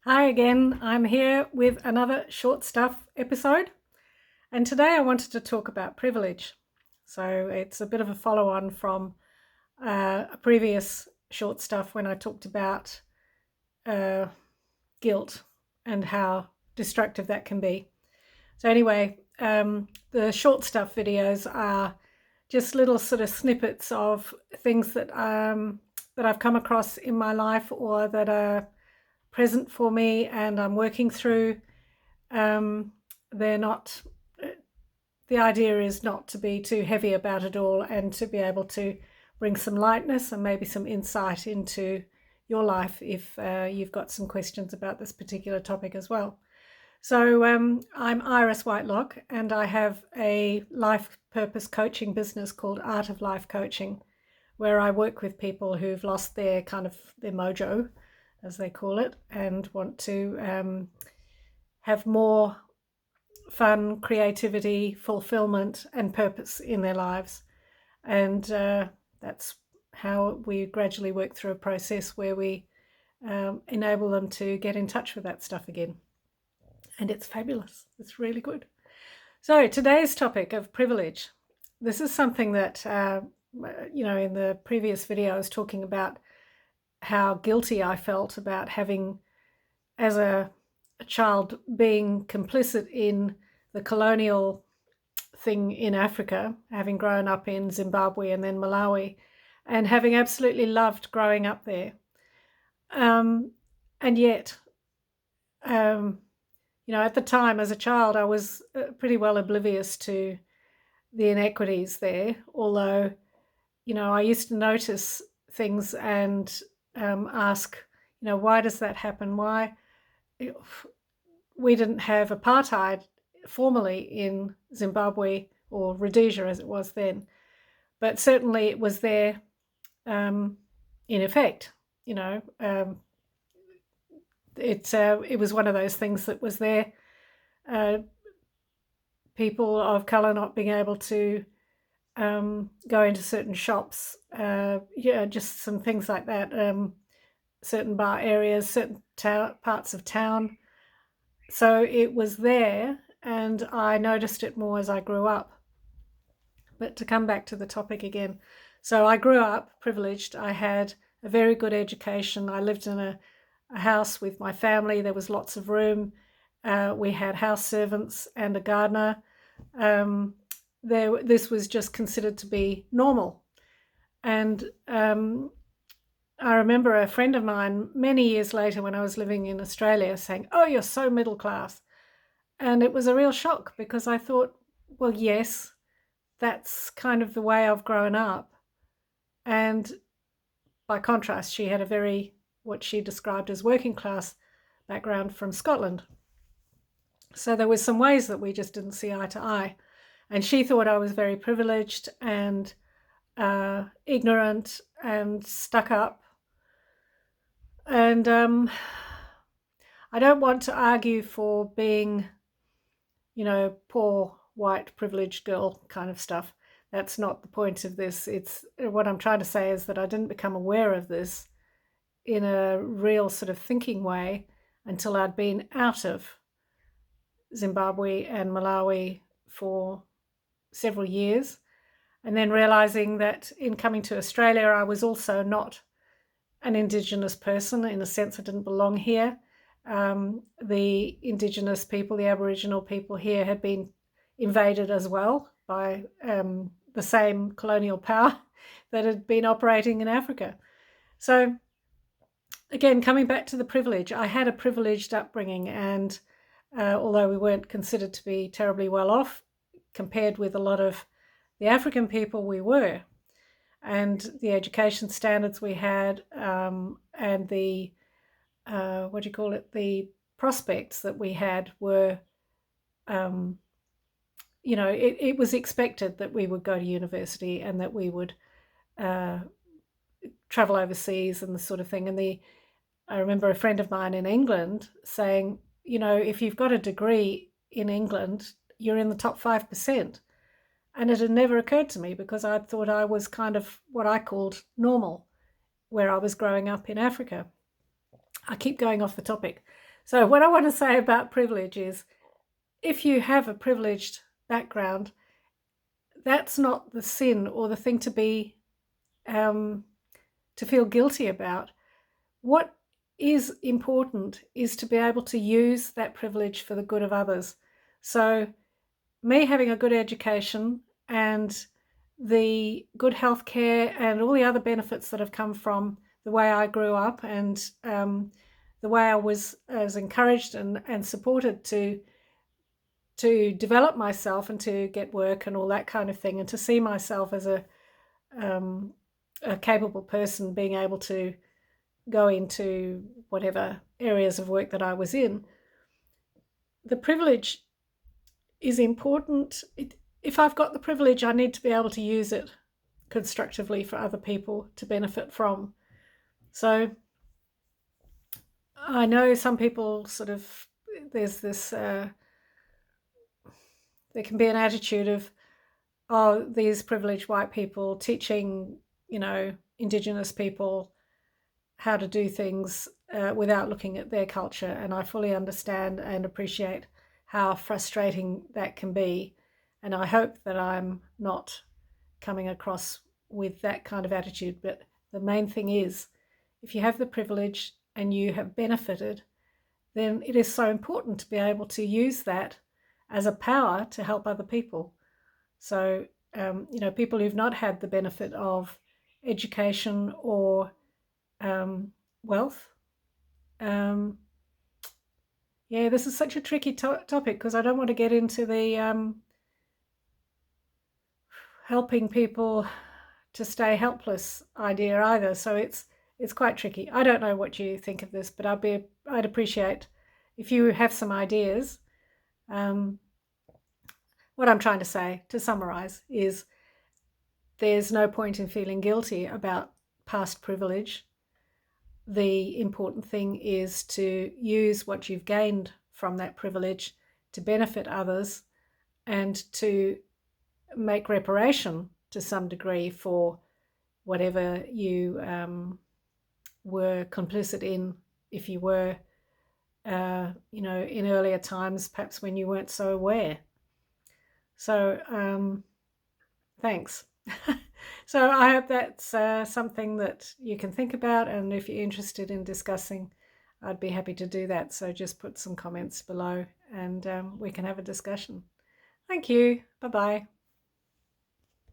Hi again, I'm here with another Short Stuff episode, and today I wanted to talk about privilege. So it's a bit of a follow on from a previous Short Stuff when I talked about uh, guilt and how destructive that can be. So, anyway, the Short Stuff videos are just little sort of snippets of things that I've come across in my life or that are present for me and I'm working through. They're not, the idea is not to be too heavy about it all and to be able to bring some lightness and maybe some insight into your life if you've got some questions about this particular topic as well. So I'm Iris Whitelock and I have a life purpose coaching business called Art of Life Coaching, where I work with people who've lost their their mojo, as they call it, and want to have more fun, creativity, fulfillment, and purpose in their lives. And that's how we gradually work through a process where we enable them to get in touch with that stuff again. And it's fabulous. It's really good. So today's topic of privilege. This is something that, in the previous video I was talking about how guilty I felt about having, as a child, being complicit in the colonial thing in Africa, having grown up in Zimbabwe and then Malawi, and having absolutely loved growing up there. And yet, at the time as a child, I was pretty well oblivious to the inequities there, although, I used to notice things and ask, why does that happen? Why we didn't have apartheid formally in Zimbabwe, or Rhodesia as it was then, but certainly it was there in effect. It was one of those things that was there. People of colour not being able to go into certain shops, just some things like that, certain bar areas, certain parts of town. So it was there, and I noticed it more as I grew up. But to come back to the topic again, so I grew up privileged. I had a very good education. I lived in a house with my family. There was lots of room. We had house servants and a gardener. This was just considered to be normal. And I remember a friend of mine many years later when I was living in Australia saying, "Oh, you're so middle class." And it was a real shock because I thought, well, yes, that's kind of the way I've grown up. And by contrast, she had what she described as working class background from Scotland. So there were some ways that we just didn't see eye to eye. And she thought I was very privileged and ignorant and stuck up. And I don't want to argue for being, poor, white, privileged girl kind of stuff. That's not the point of this. It's what I'm trying to say is that I didn't become aware of this in a real sort of thinking way until I'd been out of Zimbabwe and Malawi for several years, and then realizing that in coming to Australia, I was also not an Indigenous person. In a sense, I didn't belong here. The Indigenous people, the Aboriginal people here, had been invaded as well by the same colonial power that had been operating in Africa. So again, coming back to the privilege, I had a privileged upbringing, and although we weren't considered to be terribly well off compared with a lot of the African people, we were. And the education standards we had, and the the prospects that we had were, it was expected that we would go to university and that we would travel overseas and the sort of thing. And I remember a friend of mine in England saying, if you've got a degree in England, you're in the top 5%. And it had never occurred to me because I thought I was kind of what I called normal, where I was growing up in Africa. I keep going off the topic. So what I want to say about privilege is, if you have a privileged background, that's not the sin or the thing to be to feel guilty about. What is important is to be able to use that privilege for the good of others. So me having a good education and the good health care and all the other benefits that have come from the way I grew up, and the way I was encouraged and supported to develop myself and to get work and all that kind of thing, and to see myself as a capable person being able to go into whatever areas of work that I was in. The privilege is important. If I've got the privilege, I need to be able to use it constructively for other people to benefit from. So I know some people sort of, there's this, there can be an attitude of, oh, these privileged white people teaching, Indigenous people how to do things without looking at their culture. And I fully understand and appreciate how frustrating that can be. And I hope that I'm not coming across with that kind of attitude. But the main thing is, if you have the privilege and you have benefited, then it is so important to be able to use that as a power to help other people. So, people who've not had the benefit of education or wealth. Yeah, this is such a tricky topic, because I don't want to get into the helping people to stay helpless idea either. So it's quite tricky. I don't know what you think of this, but I'd appreciate if you have some ideas. What I'm trying to say, to summarize, is there's no point in feeling guilty about past privilege. The important thing is to use what you've gained from that privilege to benefit others, and to make reparation to some degree for whatever you were complicit in, if you were, in earlier times, perhaps when you weren't so aware. So thanks. So I hope that's something that you can think about, and if you're interested in discussing, I'd be happy to do that. So just put some comments below and we can have a discussion. Thank you. Bye-bye.